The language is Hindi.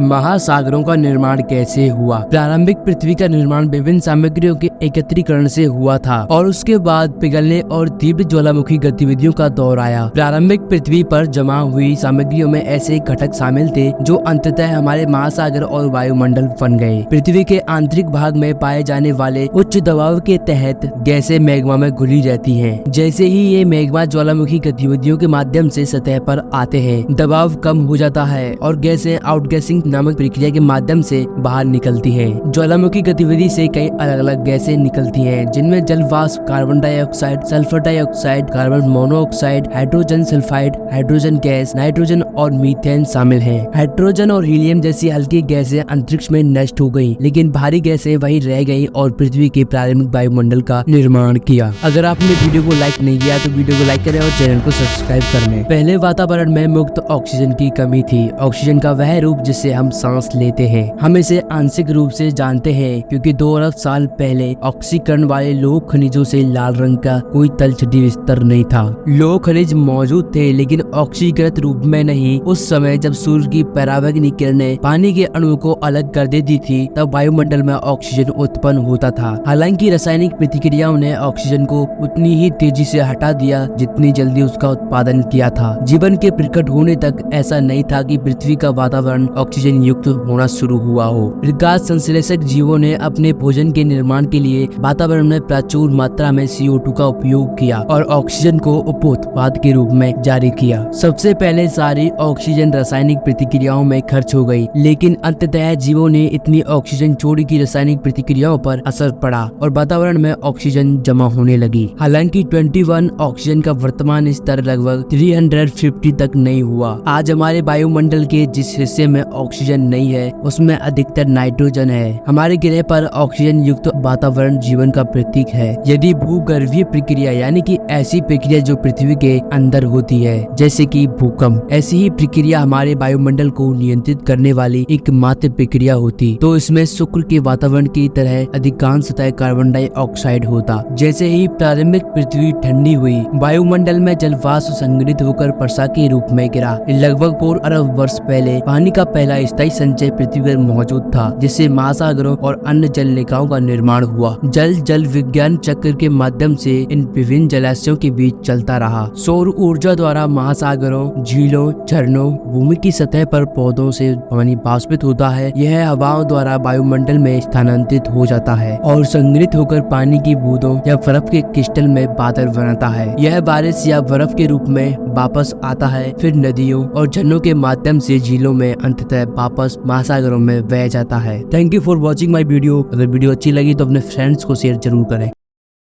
महासागरों का निर्माण कैसे हुआ। प्रारंभिक पृथ्वी का निर्माण विभिन्न सामग्रियों के एकत्रीकरण से हुआ था और उसके बाद पिघलने और तीव्र ज्वालामुखी गतिविधियों का दौर आया। प्रारंभिक पृथ्वी पर जमा हुई सामग्रियों में ऐसे घटक शामिल थे जो अंततः हमारे महासागर और वायुमंडल बन गए। पृथ्वी के आंतरिक भाग में पाए जाने वाले उच्च दबाव के तहत गैसें मैग्मा में घुली रहती हैं। जैसे ही ये मैग्मा ज्वालामुखी गतिविधियों के माध्यम से सतह पर आते हैं, दबाव कम हो जाता है और गैसें आउटगैसिंग नामक प्रक्रिया के माध्यम से बाहर निकलती हैं। ज्वालामुखी गतिविधि से कई अलग अलग गैसें निकलती हैं, जिनमें जल वाष्प, carbon dioxide, sulphur dioxide, carbon monoxide, hydrogen sulphide, hydrogen gas, nitrogen और मीथेन शामिल हैं। हाइड्रोजन और हीलियम जैसी हल्की गैसें अंतरिक्ष में नष्ट हो गयी, लेकिन भारी गैसें वहीं रह गयी और पृथ्वी के प्रारंभिक वायुमंडल का निर्माण किया। अगर आपने वीडियो को लाइक नहीं किया तो वीडियो को लाइक करें और चैनल को सब्सक्राइब कर लें। पहले वातावरण में मुक्त ऑक्सीजन की कमी थी। ऑक्सीजन का वह रूप जिससे हम सांस लेते हैं, हम इसे आंशिक रूप से जानते हैं क्योंकि 2 अरब साल पहले ऑक्सीकरण वाले लोह खनिजों से लाल रंग का कोई तलछटी स्तर नहीं था। लोह खनिज मौजूद थे लेकिन ऑक्सीकृत रूप में नहीं। उस समय जब सूर्य की पराबैंगनी किरणें पानी के अणुओं को अलग कर देती थी, तब वायुमंडल में ऑक्सीजन उत्पन्न होता था। हालांकि रासायनिक प्रतिक्रियाओं ने ऑक्सीजन को उतनी ही तेजी से हटा दिया जितनी जल्दी उसका उत्पादन किया था। जीवन के प्रकट होने तक ऐसा नहीं था कि पृथ्वी का वातावरण ऑक्सीजन युक्त होना शुरू हुआ हो। प्रकाश संश्लेषक जीवों ने अपने भोजन के निर्माण के लिए वातावरण में प्रचुर मात्रा में CO2 का उपयोग किया और ऑक्सीजन को उप उत्पाद के रूप में जारी किया। सबसे पहले सारी ऑक्सीजन रासायनिक प्रतिक्रियाओं में खर्च हो गई, लेकिन अंततः जीवों ने इतनी ऑक्सीजन छोड़ी कि रासायनिक प्रतिक्रियाओं पर असर पड़ा और वातावरण में ऑक्सीजन जमा होने लगी। हालांकि 21 ऑक्सीजन का वर्तमान स्तर लगभग 350 तक नहीं हुआ। आज हमारे वायुमंडल के जिस हिस्से में ऑक्सीजन नहीं है उसमें अधिकतर नाइट्रोजन है। हमारे ग्रह पर ऑक्सीजन युक्त वातावरण जीवन का प्रतीक है। यदि भूगर्भीय प्रक्रिया यानी कि ऐसी प्रक्रिया जो पृथ्वी के अंदर होती है, जैसे कि भूकंप, ऐसी ही प्रक्रिया हमारे वायुमंडल को नियंत्रित करने वाली एकमात्र प्रक्रिया होती, तो इसमें शुक्र के वातावरण की तरह अधिकांशतः कार्बन डाइऑक्साइड होता। जैसे ही प्रारंभिक पृथ्वी ठंडी हुई, वायुमंडल में जल वाष्प संग्रहित होकर वर्षा के रूप में गिरा। लगभग 4 अरब वर्ष पहले पानी का पहला स्थायी संचय पृथ्वी पर मौजूद था, जिससे महासागरों और अन्य जल निकायों का निर्माण हुआ। जल विज्ञान चक्र के माध्यम से इन विभिन्न जलाशयों के बीच चलता रहा। सौर ऊर्जा द्वारा महासागरों, झीलों, झरनों, भूमि की सतह पर पौधों से पानी वाष्पित होता है। यह हवाओं द्वारा वायुमंडल में स्थानांतरित हो जाता है और संग्रहित होकर पानी की बूंदों या बर्फ के क्रिस्टल में बादल बनाता है। यह बारिश या बर्फ के रूप में वापस आता है, फिर नदियों और झरनों के माध्यम से झीलों में, अंततः वापस महासागरों में बह जाता है। Thank you for watching my video. अगर वीडियो अच्छी लगी तो अपने फ्रेंड्स को शेयर जरूर करें।